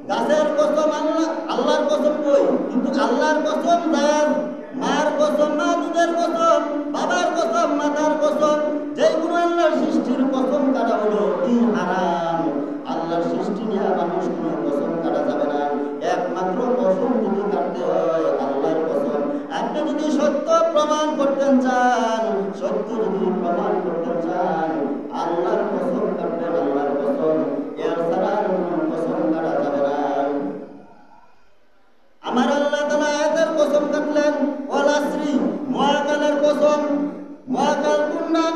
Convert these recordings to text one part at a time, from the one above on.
গাছের কসম আল্লাহর কসম কই, কিন্তু আল্লাহর কসম দেন, মার কসম মা দুধের কসম, বাবার কসম মাতার কসম, যে কোনো আল্লাহর সৃষ্টির কসম কাটা হলো কি হারাম। আল্লাহর সৃষ্টি নিয়ে মানুষ কোনো কসম কাটা যাবে না। একমাত্র কসম যদি কাটতে হয় আল্লাহর কসম। আপনি যদি সত্য প্রমাণ করতে চান, সত্য যদি প্রমাণ করতে চান, আল্লাহর কসম কাটবেন, আল্লাহর কসম। এর ছাড়া কোনো কসম কাটা যাবে না। আমার আল্লাহ তাআলা আয়াতের কসম কাটলেন, ওয়াল আসরি, মহাকালের কসম। মহাকাল কোন নাম?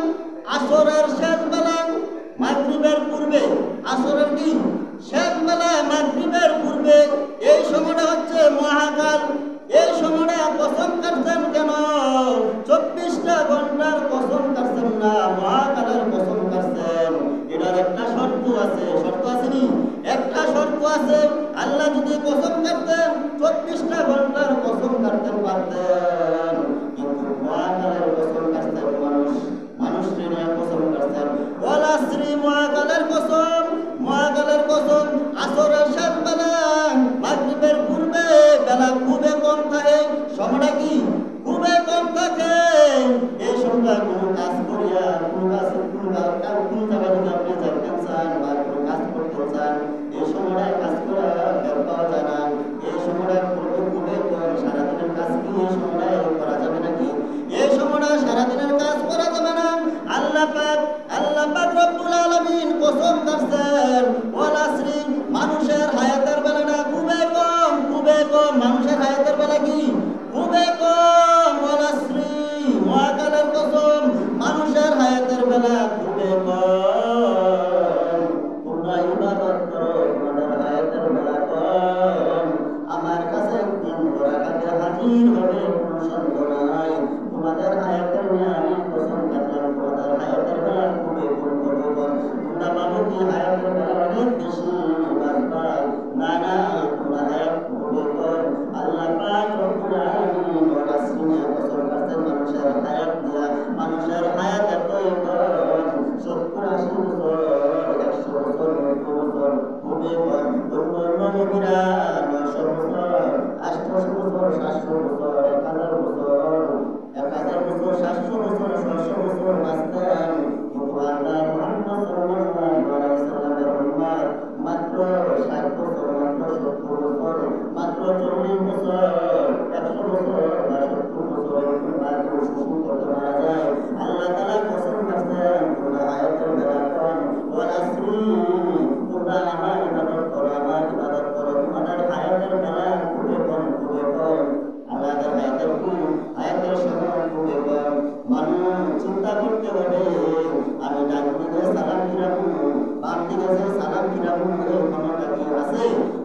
আসরের শেষ বেলা, মাগরিবের পূর্বে। আসরের কি শেষ বেলা, মাগরিবের পূর্বে, এই সময়টা হচ্ছে মহাকাল। এই সময়টা কসম কাটছেন কেন? 24টা ঘন্টার কসম কাটছেন না, মহাকালের কসম কাটছেন। এটার একটা শর্ত আছে, শর্ত আসেনি? একটা শর্ত আছে। আল্লাহ যদি কসম কাটতেন 24টা ঘন্টার কসম কাটতেন পারতেন, কিন্তু মহাকালের কসম কাটতেন মানুষ নিয়ে কসম কাটতেন। ওয়াল আসরি, মহাকালের কসম। মহাকালের কসম আসরের শেষ বেলা, মাগরিবের পূর্বে, বেলা খুবই কম থাকে। সময়টা কি খুবই কম থাকে। এই সময় কোনো কাজ করিয়া কোনো জায়গায় যদি আপনি যাইতে চান বা কোনো কাজ করতে চান, এই সময়টায় কাজ করা বের পাওয়া যায় না। এই সময়টা খুবই কম। সারাদিনের কাজ কি এই সময়টায় করা যাবে নাকি? এই সময়টা সারাদিনের কাজ করা যাবে না। আল্লাহ পাক রব্বুল আলামিন কসম কাটছেন, ওয়াল আসরি, মানুষের হায়াতের বেলাটা খুবই কম, খুবই কম। মানুষের হায়াতের বেলা কি খুবই কম। ওয়াল আসরি, মহাকালের কসম, মানুষের হায়াতের বেলা খুবই কম। তোমরা ইবাদত করো, তোমাদের হায়াতের বেলা কম। আমার কাছে একদিন বরাকাতে হাজির হবে, কোনো সন্দেহ নাই। তোমাদের হায়াতের নিয়ে আমি কসম কাটলাম, তোমাদের হায়াতের বেলা খুবই কম। তোমরা ভাবো কি হায়াতের বেলা অনেক বেশি বাঁচবা? না না, তোমরা হায়াত খুবই কম। আল্লাহ পাক রব্বুল আলামিন ওয়াল আসরি নিয়ে কসম কাটছেন, মানুষের হায়াত দিয়া। মানুষের হায়াত এতই কম, 70-80 বছর, 100 বছর, 90 বছর, খুবই কম। অন্য নবীরা 900 বছর, 800 বছর, 700 বছর, 1000 বছর, 1000 বছর, 700 বছর, 600 বছর বাঁচতেন। কিন্তু আল্লাহ মুহাম্মদ সাল্লাল্লাহু আলাইহি ওয়াসাল্লামের উম্মত মাত্র 60 বছর, মাত্র 70 বছর, মাত্র 40 বছর, 100 বছর বা 70 বছর বাদে অসুস্থ করতে মারা যায়। আল্লাহ তাআলা কসম কাটছেন, তোমরা হায়াতের বেলা কম। ওয়াল আসরি, তোমরা আমার ইবাদত করো, আমার ইবাদত করো, তোমাদের হায়াতের বেলা খুবই কম, খুবই কম। আমাদের হায়াতের হায়াতের সময় খুবই কম। মানুষ চিন্তা করতে হবে, আমি ডান দিকে সালাম ফিরাবো, বাম দিকে যে সালাম ফিরাবো, এই ক্ষমতা কি আছে?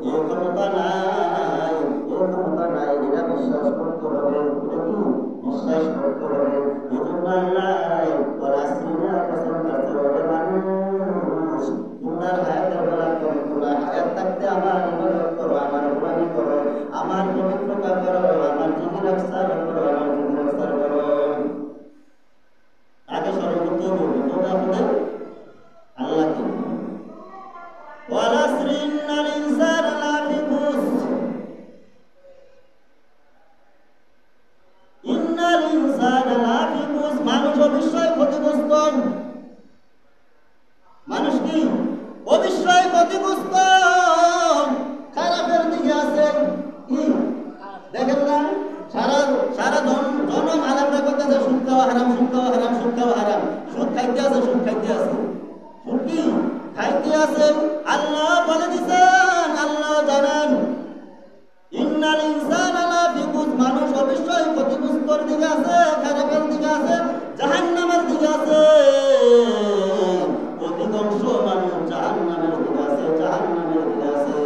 এই ক্ষমতা নাই, এই ক্ষমতা নাই। এটা বিশ্বাস করতে হবে, এটা কি বিশ্বাস করতে হবে। এই জন্য আল্লাহ ওয়াল আসরি নিয়ে কসম কাটতে হবে, মানুষ তোমার হায়াতের বেলা কম। তোমরা হায়াত থাকতে আমার ইবাদত করো, আমার গোলামি করো, আমার পবিত্রতা করো, আমার জিকির আজকার করো, আমার জিকির আজকার করো। আগে সর্বপ্রথম বলবো আপনাদের আল্লাহকে। ওয়াল আসরি ইন্নাল ইনসানা লাফি খুসর, ইন্নাল ইনসানা লাফি খুসর, মানুষ অবশ্যই ক্ষতিগ্রস্ত। মানুষ কি অবশ্যই ক্ষতিগ্রস্ত, খারাপের দিকে আছে। কি দেখেন না, সারা জনম আলেমরা করতেছে সুদ খাওয়া হারাম, সুদ খাওয়া হারাম, সুদ খাওয়া হারাম। সুদ খাইতে আছে, সুদ খাইতে আছে, সুদ কি খাইতে আছে। আল্লাহ বলে দিছেন, আল্লাহ জানেন, ইন্নাল ইনসানা লাফি খুসর, মানুষ অবশ্যই ক্ষতিগ্রস্তর দিকে আছে, খারাপের দিকে আছে, জাহান্নামের দিকে আছে। অধিকাংশ মানুষ জাহান্নামের দিকে আছে, জাহান্নামের দিকে আছে।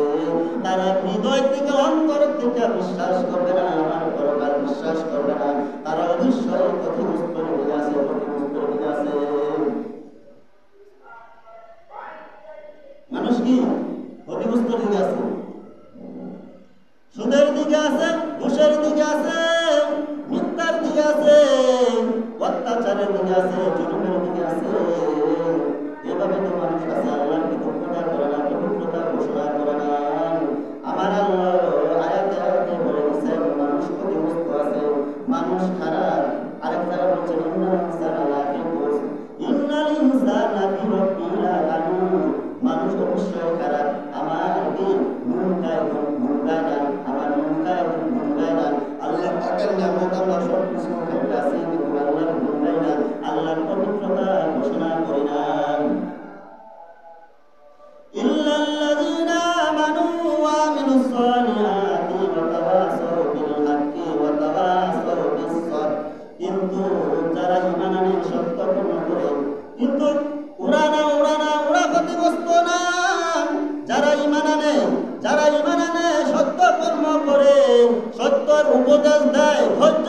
তারা হৃদয় থেকে, অন্তর থেকে বিশ্বাস করবে না, আমার পরকাল বিশ্বাস করবে না। তারা অবশ্যই ক্ষতিগ্রস্তর দিকে আছে, ক্ষতিগ্রস্তর দিকে আছে। মানুষ কি ক্ষতিগ্রস্তর দিকে আছে, সুদের দিকে আছে, ঘুষের দিকে আছে, মিথ্যার দিকে আছে, অত্যাচারের দিকে আছে, জুলুমের দিকে আছে। এভাবে তো মানুষ আছে, আল্লাহর বিপক্ষতা করে না, পবিত্রতা ঘোষণা করে না। যারা ঈমান আনে সত্য কর্ম করে সত্যর উপদেশ দেয় ধৈর্য